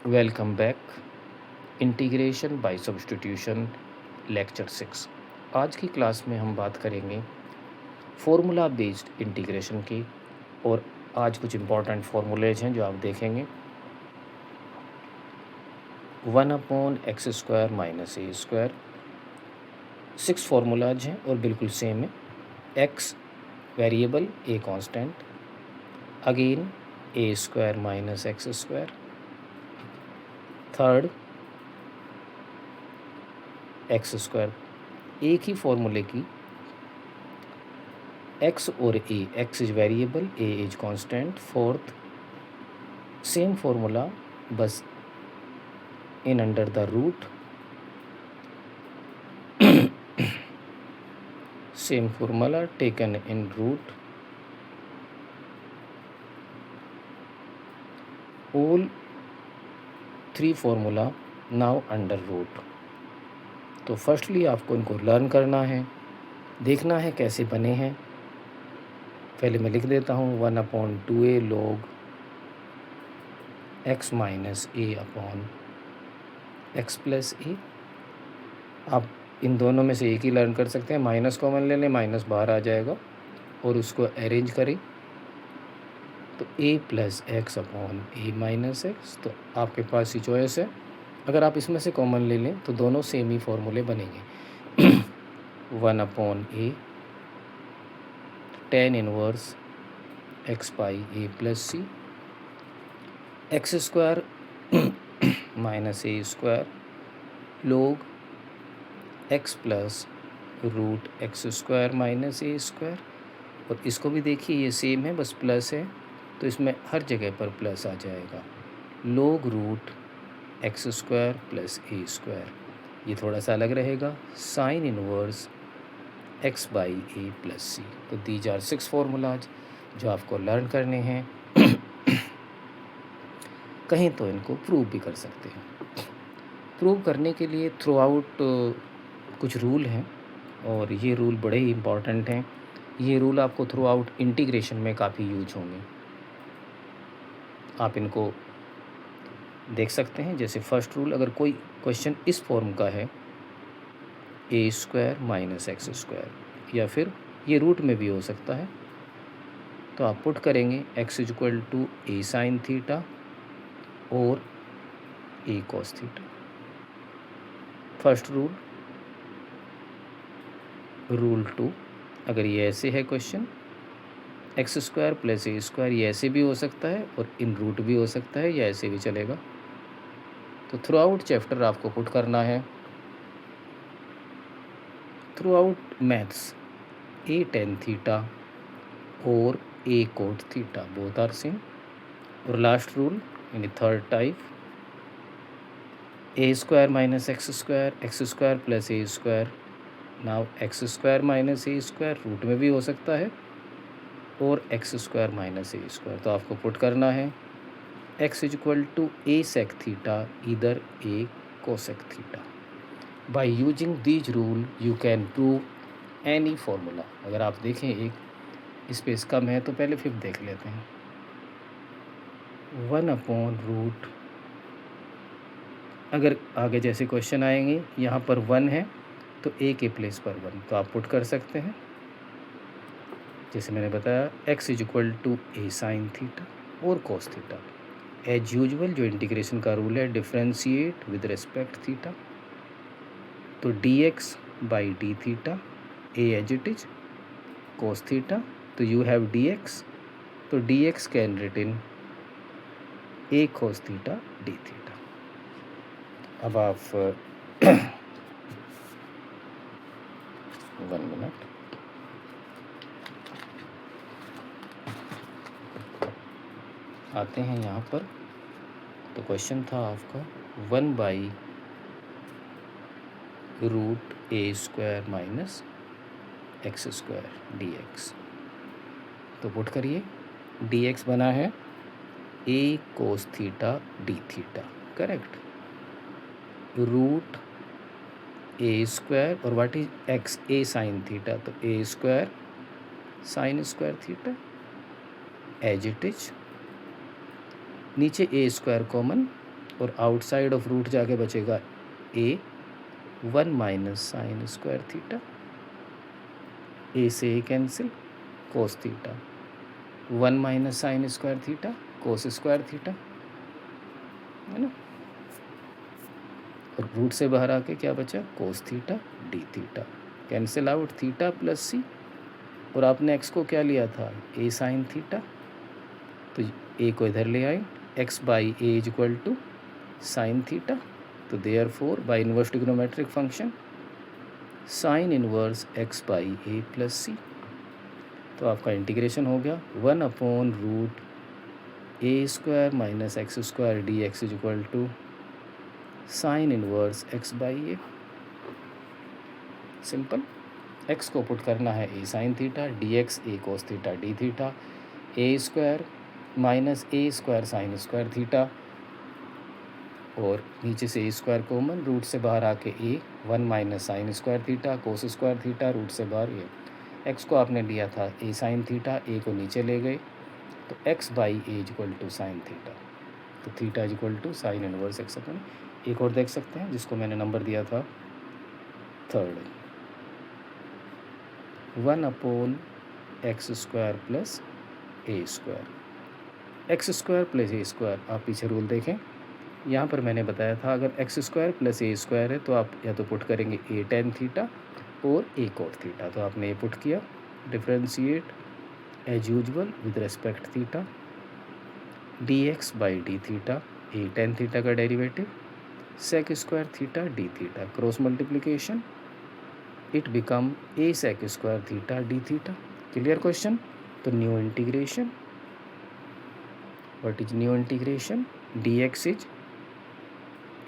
Welcome back. Integration by substitution lecture 6। आज की class में हम बात करेंगे फॉर्मूला बेस्ड इंटीग्रेशन की। और आज कुछ इम्पॉर्टेंट फार्मूलेज हैं जो आप देखेंगे। 1/x² minus a square, 6 formulas हैं और बिल्कुल सेम है। x variable, a constant, again a² minus x², third x²। एक ही फॉर्मूले की x और a, x is variable, a is constant. Fourth same formula, बस in under the root, same formula taken in root. All 3 formula now under root. तो firstly आपको इनको learn करना है, देखना है कैसे बने हैं। पहले मैं लिख देता हूँ 1/2a log x माइनस ए अपॉन x प्लस ए। आप इन दोनों में से एक ही लर्न कर सकते हैं। माइनस कॉमन ले लें, माइनस बाहर आ जाएगा और उसको अरेंज करें तो a plus x upon A minus x. तो आपके पास ही चॉइस है। अगर आप इसमें से कॉमन ले लें तो दोनों सेम ही फॉर्मूले बनेंगे। 1/a tan inverse x by a plus c, x² minus a square log x plus root x² minus a square. और इसको भी देखिए ये सेम है, बस प्लस है तो इसमें हर जगह पर प्लस आ जाएगा। लोग root x² plus a square, ये थोड़ा सा अलग रहेगा। Sine inverse x by a plus c. तो दीज आर 6 फार्मूलाज जो आपको लर्न करने हैं। कहीं तो इनको प्रूव भी कर सकते हैं। प्रूव करने के लिए थ्रू आउट कुछ रूल हैं और ये रूल बड़े ही इम्पॉर्टेंट हैं। ये रूल आपको थ्रू आउट इंटीग्रेशन में काफ़ी यूज होंगे। आप इनको देख सकते हैं। जैसे फर्स्ट रूल, अगर कोई क्वेश्चन इस फॉर्म का है a² माइनस x², या फिर ये रूट में भी हो सकता है, तो आप पुट करेंगे x equal to a sine theta और a cos theta. First rule. Rule 2, अगर ये ऐसे है क्वेश्चन x² प्लस a², ये ऐसे भी हो सकता है और इन रूट भी हो सकता है, या ऐसे भी चलेगा। तो थ्रू आउट चैप्टर आपको पुट करना है, throughout maths, a tan theta और a cot theta both are same. और लास्ट रूल यानी third type, a² minus x² plus a²। Now x² minus a² root में भी हो सकता है और x² माइनस a²। तो आपको पुट करना है x equal to a sec theta इधर a cosec theta. By using these rule you can prove any formula. अगर आप देखें एक स्पेस कम है तो पहले फिर देख लेते हैं। 1/रूट, अगर आगे जैसे क्वेश्चन आएंगे यहाँ पर 1 है तो a के प्लेस पर 1 तो आप पुट कर सकते हैं। जैसे मैंने बताया x equal to a sine theta और cos थीटा। एज यूजुअल जो इंटीग्रेशन का रूल है, डिफ्रेंशिएट विद रिस्पेक्ट थीटा। तो dx by d theta, a as it is, cos theta, तो यू हैव dx, तो dx can written a cos theta d theta. अब आप 1 minute, आते हैं यहाँ पर। तो क्वेश्चन था आपका 1/√a² माइनस x² dx। तो पुट करिए, dx बना है a cos theta d theta, correct. Root a² और what is x, a sine theta, तो a² sine square theta as it is. नीचे a² कॉमन और आउटसाइड ऑफ रूट जाके बचेगा a 1 minus sine square theta, a से a cancel, cos theta 1 minus sine square theta cos square theta, है ना। और रूट से बाहर आके क्या बचा, cos theta d theta, cancel out theta plus c. और आपने एक्स को क्या लिया था, ए साइन थीटा, तो ए को इधर ले आए, x by a is equal to sine theta. तो therefore by inverse trigonometric function sine inverse x by a plus c. तो आपका इंटीग्रेशन हो गया 1/रूट a square minus x square d x is equal to sine inverse x by a. Simple. X को put करना है a sine theta, d x a cos theta d theta, a square minus a square sine square theta, और नीचे से a square common, root से बाहर आके a 1 minus sine square theta cos square theta, root से बाहर ए। X को आपने लिया था ए साइन थीटा, ए को नीचे ले गए, तो x by a is equal to sine theta, तो theta is equal to sine inverse x अपन। एक और देख सकते हैं जिसको मैंने नंबर दिया था third, 1/एक्स square plus a square. X square plus a square, आप पीछे रूल देखें, यहाँ पर मैंने बताया था अगर x square plus a square है तो आप या तो पुट करेंगे ए टेन थीटा और ए कोट थीटा, तो आपने ए पुट किया, differentiate as usual with respect theta, d x by d theta, a tan theta का derivative sec square theta d theta, cross multiplication it become a sec square theta d theta. Clear question. तो new integration, what is new integration, d x is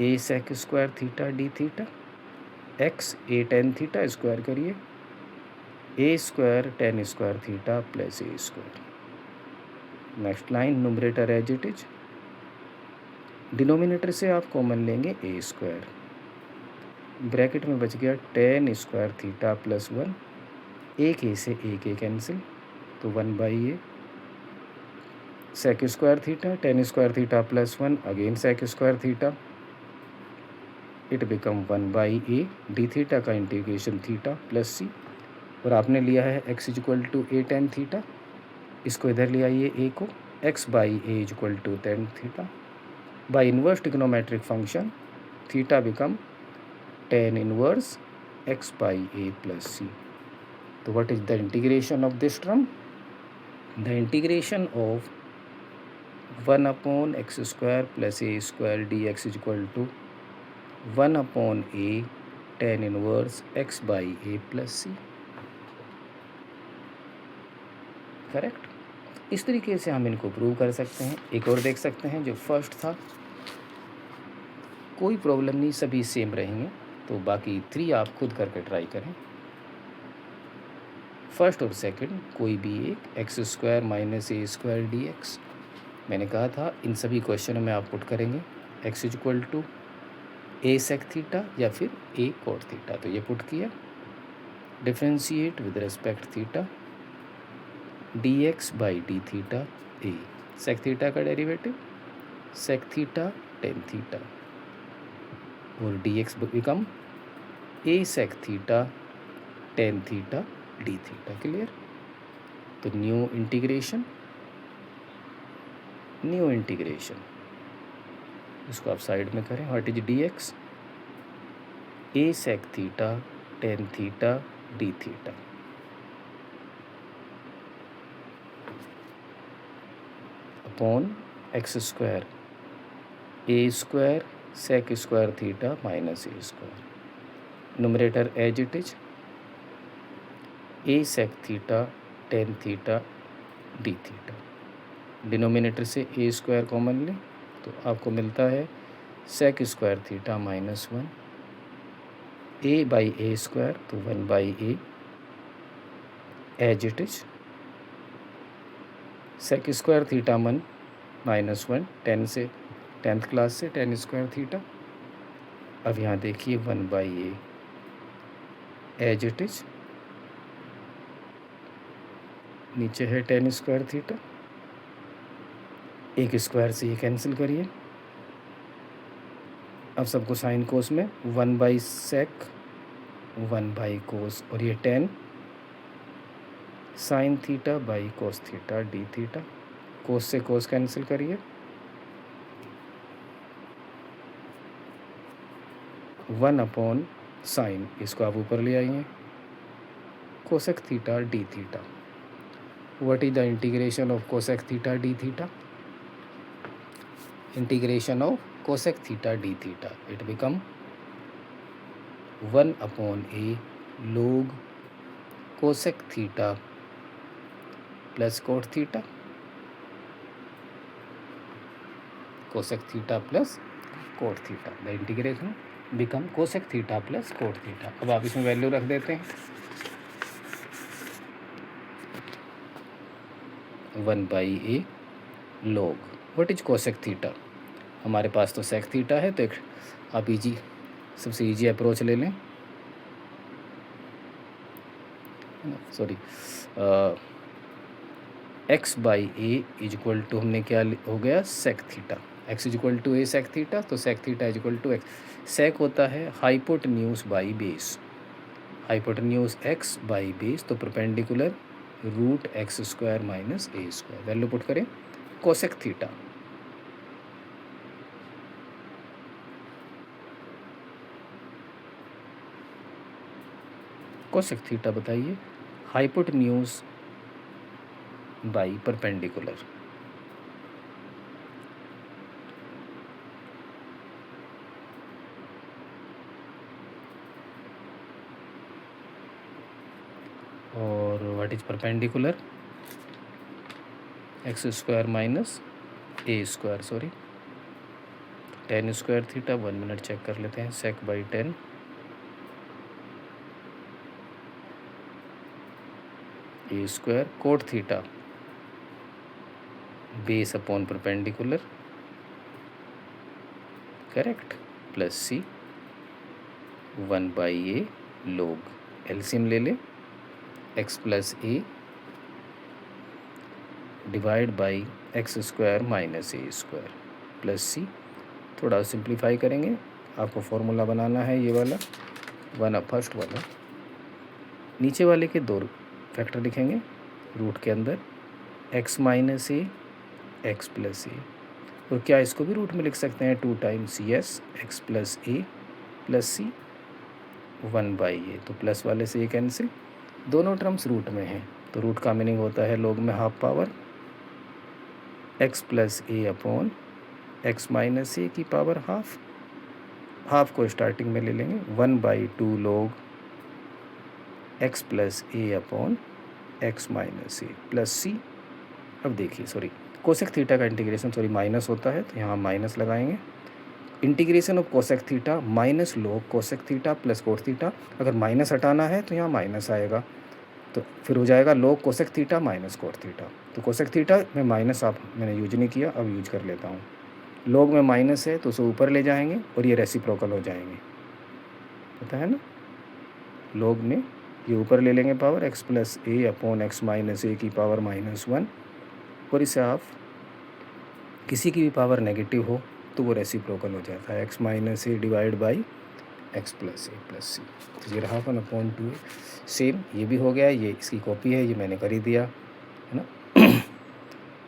a sec square theta d theta, x a tan theta square करिए, a square tan square theta plus a square. Next line numerator as it is, denominator से आप common लेंगे ए square, bracket में बच गया ten square theta plus 1, एक ए से एक ए कैंसिल, तो 1 by a sec square theta, tan square theta plus 1 again sec square theta, it become 1 by a d theta का इंटीग्रेशन थीटा प्लस सी। और आपने लिया है x is equal to a tan theta, इसको इधर ले आइए ए को, x by a is equal to tan theta, by inverse trigonometric function theta become tan inverse x by a plus c. तो what is the integration of this term, the integration of 1/एक्स square plus a square d x is equal to 1/ए tan inverse x by a plus c. Correct. इस तरीके से हम इनको prove कर सकते हैं। एक और देख सकते हैं जो फर्स्ट था, कोई प्रॉब्लम नहीं, सभी सेम रहेंगे, तो बाकी 3 आप खुद करके ट्राई करें। फर्स्ट और सेकंड कोई भी एक, x square minus a square d x, मैंने कहा था इन सभी क्वेश्चनों में आप पुट करेंगे x is equal to a sec theta या फिर ए कोट थीटा, तो ये पुट किया, differentiate with respect theta, d x by d theta a, sec theta का derivative sec theta tan theta, और d x become a sec theta tan theta d theta. Clear. तो new integration, new integration, इसको आप side में करें, what is d x, a sec theta tan theta d theta, upon x square a square sec square theta minus a square, numerator as it is a sec theta tan theta d theta, denominator से a square common लें तो आपको मिलता है sec square theta minus 1, a by a square तो 1 by a as it is, sec square theta मन minus 1, 10 से 10th class से टेन स्क्वायर थीटा। अब यहाँ देखिए 1 by a as it is, नीचे है टेन स्क्वायर थीटा, एक स्क्वायर से ये कैंसिल करिए, अब सबको साइन कोस में 1/sec 1/cos और ये 10 sine theta by cos theta d theta. Cos से कोस कैंसिल करिए, 1/sin, इसको आप ऊपर ले आइए, cosec theta d theta. What is the integration of cosec theta d theta? Integration of cosec theta d theta, it become 1/a log cosec theta plus cot theta, cosec theta plus cot theta. The integration become cosec theta plus cot theta. अब आप इसमें value रख देते हैं 1/a log what is cosec theta. हमारे पास तो sec theta है, तो एक आप सबसे इजी अप्रोच ले लें, sorry, x/a is equal to हमने क्या हो गया sec theta, x is equal to a sec theta, तो sec theta is equal to x। Sec होता है hypotenuse by base, hypotenuse x by base, तो perpendicular √x² minus a²। Value put करें cosec theta, cosec theta बताइए, hypotenuse by perpendicular, और what is perpendicular x² minus a², sorry 10² theta. 1 minute check कर लेते हैं, sec by 10 a² cot theta base upon perpendicular, correct, plus c 1/a log। LCM ले लें, x plus a divide by x² minus a² plus c। थोड़ा simplify करेंगे, आपको formula बनाना है ये वाला फर्स्ट वाला, नीचे वाले के 2 फैक्टर लिखेंगे रूट के अंदर, x minus a x plus a, और क्या इसको भी रूट में लिख सकते हैं 2 times cs x plus a plus c 1/a, तो प्लस वाले से ये कैंसिल, दोनों टर्म्स रूट में हैं, तो रूट का मीनिंग होता है लॉग में half power x plus a upon x minus a की पावर हाफ, हाफ को स्टार्टिंग में ले लेंगे 1/2 log x plus a upon x minus a plus c। अब देखिए, सॉरी, कोसेक थीटा का इंटीग्रेशन सॉरी माइनस होता है, तो यहाँ माइनस लगाएंगे, integration of cosec theta minus log cosec theta plus cot theta. अगर माइनस हटाना है तो यहाँ माइनस आएगा, तो फिर हो जाएगा log cosec theta minus cot theta. तो कोसेक थीटा में माइनस मैंने यूज नहीं किया, अब यूज कर लेता हूँ। log में माइनस है तो उसे ऊपर ले जाएंगे और ये रेसिप्रोकल हो जाएंगे, पता है ना, log में ये ऊपर ले लेंगे power x plus a upon x minus a की पावर -1, और इसे आप किसी की भी पावर नेगेटिव हो तो वो रेसिप्रोकल हो जाता है, x minus a divide by x plus a plus c, तो ये रहा 1/2। सेम ये भी हो गया, ये इसकी कॉपी है, ये मैंने कर ही दिया है ना।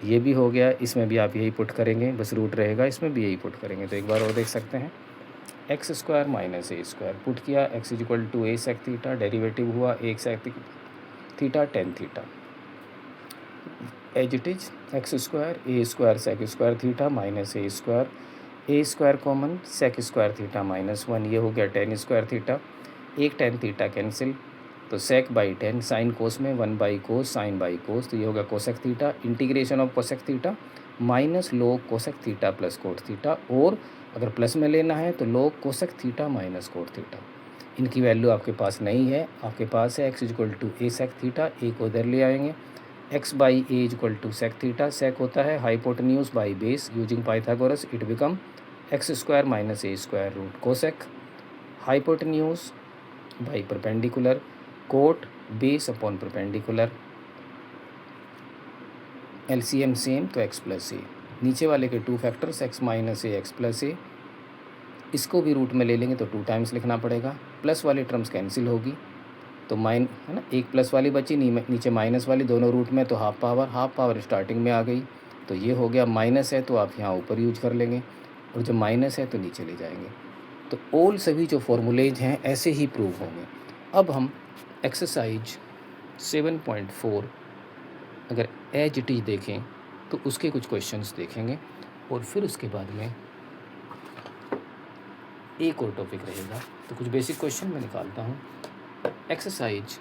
ये भी हो गया, इसमें भी आप यही पुट करेंगे, बस रूट रहेगा, इसमें भी यही पुट करेंगे। तो एक बार और देख सकते हैं, x² माइनस a² पुट किया, x is equal to a sec theta, derivative हुआ 1 sec theta 10 theta, as it is x² a² सेक² थीटा माइनस a² कॉमन सेक² थीटा -1, ये हो गया 10² थीटा, एक 10 थीटा कैंसिल, तो सेक बाई 10 साइन कोस में 1/cos साइन बाई कोस, तो ये होगा cosec theta, integration of cosec theta minus log cosec theta plus cot theta, और अगर प्लस में लेना है तो log cosec theta minus cot theta. इनकी वैल्यू आपके पास नहीं है, आपके पास है x is equal to a sec theta, a को इधर ले आएंगे, x by a is equal to sec theta, sec होता है hypotenuse by base, using Pythagoras it become x² minus a² root cosec, hypotenuse by perpendicular, cot base upon perpendicular, LCM same, तो x plus a, नीचे वाले के 2 factors x minus a x plus a इसको भी root में ले लेंगे तो 2 टाइम्स लिखना पड़ेगा, प्लस वाली टर्म्स कैंसिल होगी तो माइन है ना, एक प्लस वाली बची, नीचे माइनस वाली, दोनों रूट में, तो हाफ पावर स्टार्टिंग में आ गई, तो ये हो गया। माइनस है तो आप यहाँ ऊपर यूज कर लेंगे, और जब माइनस है तो नीचे ले जाएंगे। तो ऑल सभी जो फॉर्मूलेज हैं ऐसे ही प्रूव होंगे। अब हम एक्सरसाइज 7.4 अगर एज इट इज देखें तो उसके कुछ क्वेश्चंस देखेंगे, और फिर उसके बाद में एक और टॉपिक रहेगा। तो कुछ बेसिक क्वेश्चन मैं निकालता हूँ। एक्सरसाइज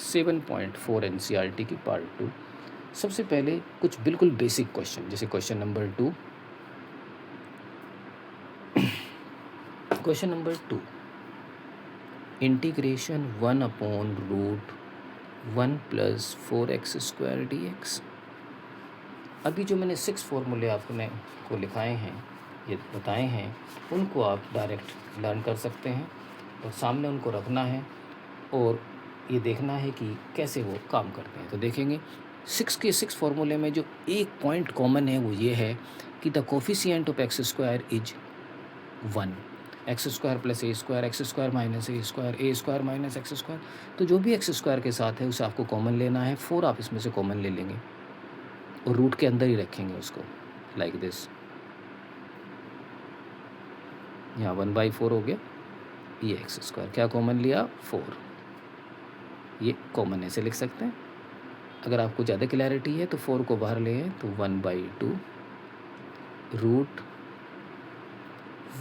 7.4 एनसीईआरटी की पार्ट 2। सबसे पहले कुछ बिल्कुल बेसिक क्वेश्चन, जैसे question number 2। Question number 2, integration 1/√1 + 4x² dx। अभी जो मैंने 6 फॉर्मूले आपने को लिखाए हैं, ये बताए हैं, उनको आप डायरेक्ट लर्न कर सकते हैं, और सामने उनको रखना है और ये देखना है कि कैसे वो काम करते हैं। तो देखेंगे 6 के 6 फॉर्मूले में जो एक पॉइंट कॉमन है वो ये है कि the coefficient of x² is 1, x² + a², x² - a², a² - x²। तो जो भी x² के साथ है उसे आपको कॉमन लेना है। 4 आप इसमें से कॉमन ले लेंगे और रूट के अंदर ही रखेंगे उसको, लाइक दिस। यहाँ 1/4 हो गया, ये x² क्या कॉमन लिया, 4, ये कॉमन ऐसे लिख सकते हैं। अगर आपको ज़्यादा क्लैरिटी है तो 4 को बाहर ले आए तो 1/2, रूट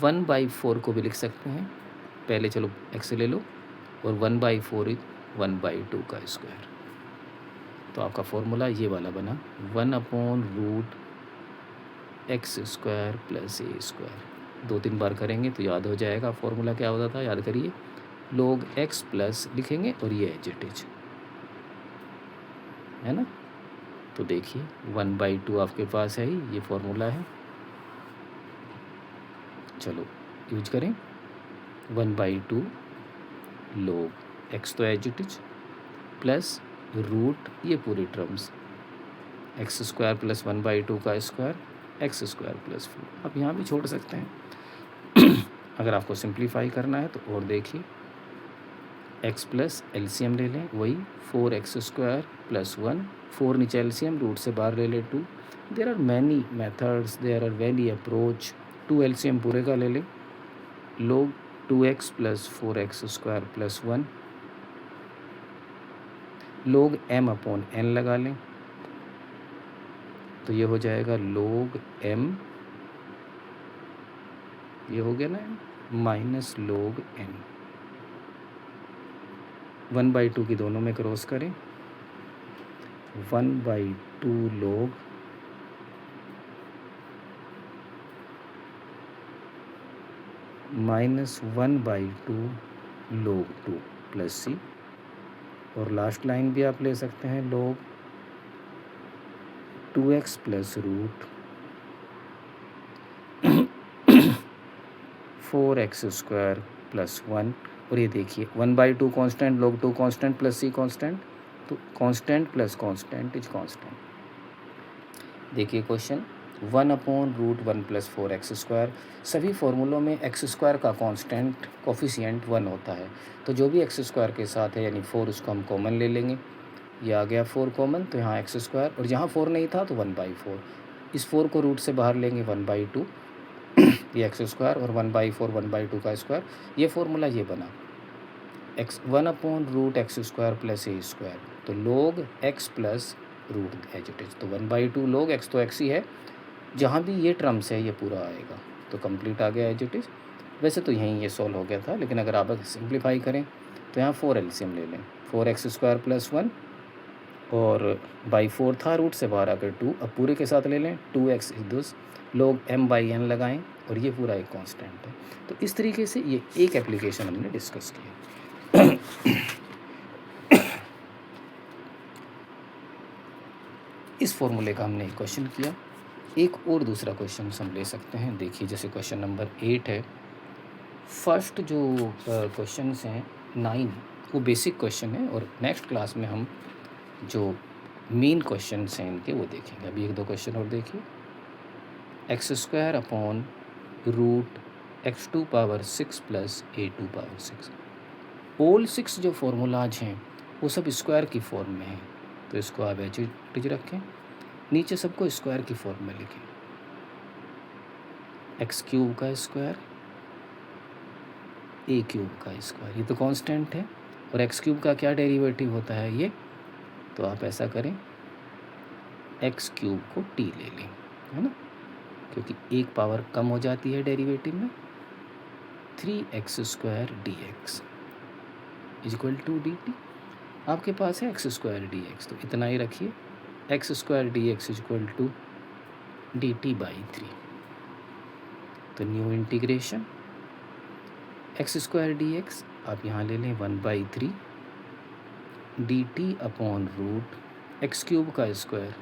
1/4 को भी लिख सकते हैं। पहले चलो x ले लो, और 1/4 इज 1/2 का स्क्वायर। तो आपका फॉर्मूला ये वाला बना, 1/√x² + a²। 2-3 बार करेंगे तो याद हो जाएगा फॉर्मूला क्या होता था, याद करिए। log x प्लस लिखेंगे और ये एज इट इज है ना। तो देखिए 1/2 आपके पास है ही, ये फॉर्मूला है। चलो यूज करें, 1/2 log x तो as it is, plus root ये पूरी टर्म्स x² + 1/2 का स्क्वायर, x² + 4। आप यहाँ भी छोड़ सकते हैं अगर आपको सिंप्लीफाई करना है तो। और देखिए x प्लस एलसीएम ले लें, वही 4x² + 1, 4 नीचे एलसीएम, रूट से बाहर ले लें 2। There are many methods, there are very approach. 2 LCM पूरे का ले लें, log 2x + 4x² + 1, log m/n लगा लें, तो ये हो जाएगा log m, ये हो गया ना, माइनस log n। 1/2 की दोनों में क्रॉस करें, 1/2 log -1/2 log 2 + c, और लास्ट लाइन भी आप ले सकते हैं, log 2x + रूट 4x² + 1। और ये देखिए 1/2 constant, log 2 constant plus c constant, तो constant plus constant is constant. देखिए क्वेश्चन 1/√1 + 4x²। सभी फॉर्मूलों में x² का कांस्टेंट कोफिशिएंट 1 होता है, तो जो भी x² के साथ है यानी 4, उसको हम कॉमन ले लेंगे। ये आ गया 4 कॉमन, तो यहाँ x², और जहाँ 4 नहीं था तो 1/4। इस 4 को रूट से बाहर लेंगे 1/2, ये x² और 1/4 1/2 का स्क्वायर। ये फॉर्मूला ये बना, 1/√x² + a², तो log x plus root as it is, तो 1/2 log x, तो x ही है, जहाँ भी ये टर्म्स है ये पूरा आएगा, तो कंप्लीट आ गया एज इट इज। वैसे तो यहीं ये सॉल्व हो गया था, लेकिन अगर आप सिंप्लीफाई करें तो यहाँ 4 एलसीएम ले लें, 4x² + 1, और 4 था, रूट से बाहर आकर 2, अब पूरे के साथ ले लें, 2x is this, log m/n लगाएं, और ये पूरा एक कांस्टेंट है। तो इस तरीके से ये एक एप्लीकेशन हमने डिस्कस किया। इस फॉर्मूले का हमने एक क्वेश्चन किया। एक और दूसरा क्वेश्चन हम ले सकते हैं। देखिए जैसे क्वेश्चन नंबर 8 है। फर्स्ट जो क्वेश्चंस हैं 9, वो बेसिक क्वेश्चन है, और नेक्स्ट क्लास में हम जो मेन क्वेश्चंस हैं इनके वो देखेंगे। अभी 1-2 क्वेश्चन और देखिए। x² / x2 power 6 plus a2 power 6। All 6 जो फॉर्मूलाज हैं वो सब स्क्वायर की फॉर्म में हैं, तो इसको आप एज इट इज रखें, नीचे सबको स्क्वायर की फॉर्म में लिखें। एक्स क्यूब का स्क्वायर, ए क्यूब का स्क्वायर, ये तो कांस्टेंट है, और एक्स क्यूब का क्या डेरिवेटिव होता है ये, तो आप ऐसा करें एक्स क्यूब को टी ले लें, है ना, क्योंकि एक पावर कम हो जाती है डेरिवेटिव में। 3x square d x is equal to d t. आपके पास है एक्स स्क्वायर डी एक्स, तो इतना ही रखिए, x square d x is equal to d t by 3। तो new integration x square d x आप यहाँ ले लें 1/3 d t upon root x cube का स्क्वायर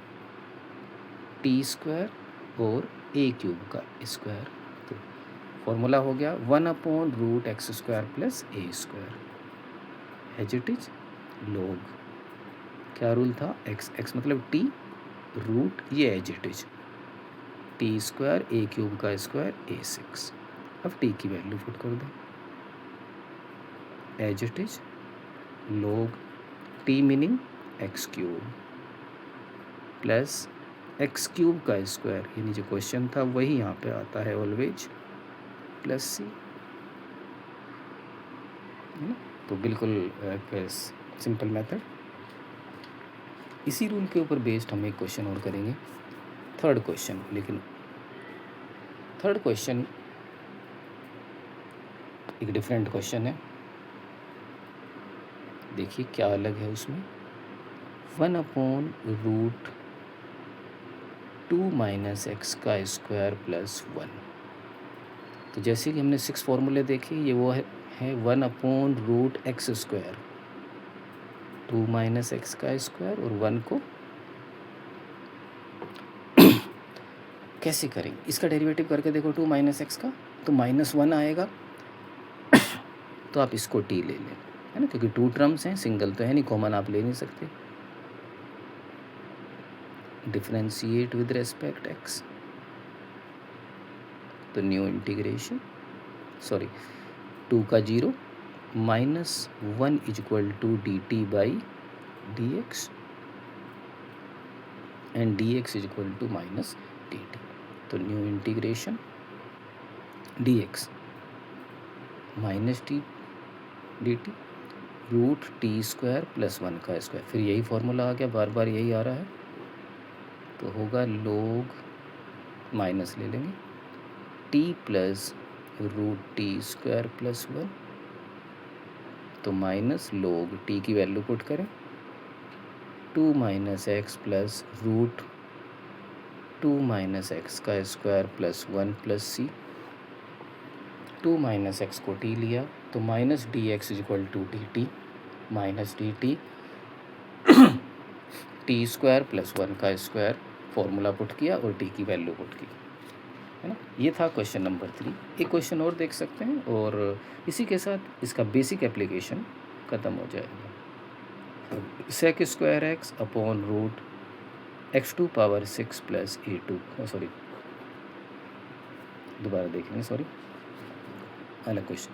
टी स्क्वायर और ए क्यूब का स्क्वायर। तो फॉर्मूला हो गया 1/रूट x square plus a square as it is log, क्या रूल था, एक्स एक्स मतलब टी, रूट ये as it is t square A cube का स्क्वायर a6। अब टी की वैल्यू पुट कर दें, as it is log t meaning x cube plus x cube का स्क्वायर, यानी जो क्वेश्चन था वही यहाँ पे आता है ऑलवेज, प्लस सी, है ना। तो बिल्कुल एक सिंपल मेथड। इसी रूल के ऊपर बेस्ड हम एक क्वेश्चन और करेंगे, थर्ड क्वेश्चन। लेकिन थर्ड क्वेश्चन एक डिफरेंट क्वेश्चन है, देखिए क्या अलग है उसमें। 1/रूट 2 माइनस एक्स का स्क्वायर प्लस 1। तो जैसे कि हमने 6 फॉर्मूले देखे, ये वो है 1/रूट एक्स स्क्वायर 2 माइनस एक्स का स्क्वायर, और 1 को कैसे करें, इसका डेरिवेटिव करके देखो 2 माइनस एक्स का, तो -1 आएगा। तो आप इसको टी ले लें, है ना, क्योंकि 2 टर्म्स हैं, सिंगल तो है नहीं, कॉमन आप ले नहीं सकते। डिफरेंशिएट विद रेस्पेक्ट एक्स, तो न्यू इंटीग्रेशन, सॉरी 2 का 0 -1 is equal to d t by d x and d x is equal to minus d t. तो new integration d x minus t d t root t square plus 1 का square, फिर यही formula आ गया, बार बार यही आ रहा है, तो होगा लोग माइनस ले लेंगे t plus root t square plus 1, तो माइनस लोग टी की वैल्यू पुट करें 2 minus x plus root 2 minus x का square plus 1 plus c. 2 minus x को टी लिया, तो minus d x is equal to d t minus d t t square plus 1 का square, formula put किया और T की value put की, है ना। ये था क्वेश्चन नंबर 3। एक क्वेश्चन और देख सकते हैं, और इसी के साथ इसका बेसिक एप्लीकेशन ख़त्म हो जाएगा। Sec square x upon root x2 power 6 plus a2, sorry दोबारा देखेंगे, सॉरी अलग question.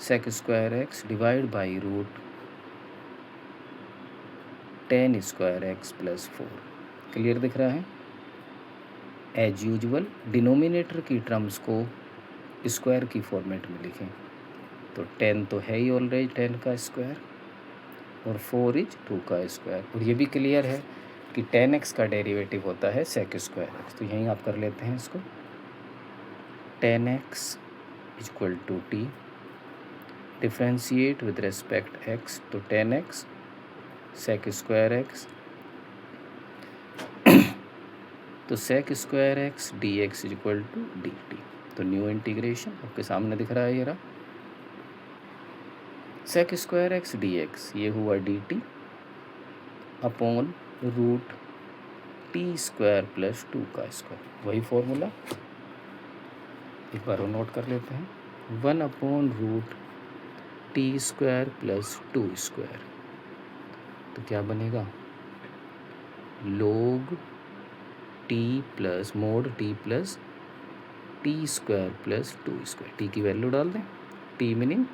Sec square x divide by root 10 square x plus 4। Clear दिख रहा है। एज यूजुअल डिनोमिनेटर की टर्म्स को स्क्वायर की फॉर्मेट में लिखें, तो 10 तो है ही ऑलरेडी 10 का स्क्वायर, और 4 इज 2 का स्क्वायर। और ये भी क्लियर है कि 10x का डेरिवेटिव होता है सेक स्क्वायर एक्स, तो यहीं आप कर लेते हैं इसको। 10x is equal to t, differentiate with respect x, तो 10x सेक स्क्वायर एक्स, तो sec square x d x is equal to d t. तो न्यू इंटीग्रेशन आपके सामने दिख रहा है, ये रहा sec square x d x, ये हुआ d t upon root t square plus 2 का स्क्वायर, वही फॉर्मूला एक बार नोट कर लेते हैं। 1/रूट टी स्क्वायर प्लस 2 स्क्वायर, तो क्या बनेगा लोग T plus mode T plus T square plus 2 square, T की वैल्यू डाल दें, टी मीनिंग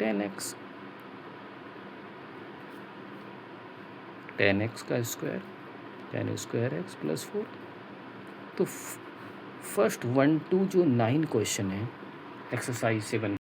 10x, 10x का स्क्वायर 10 स्क्वायर एक्स प्लस 4। तो फर्स्ट 1 to जो 9 क्वेश्चन है एक्सरसाइज 7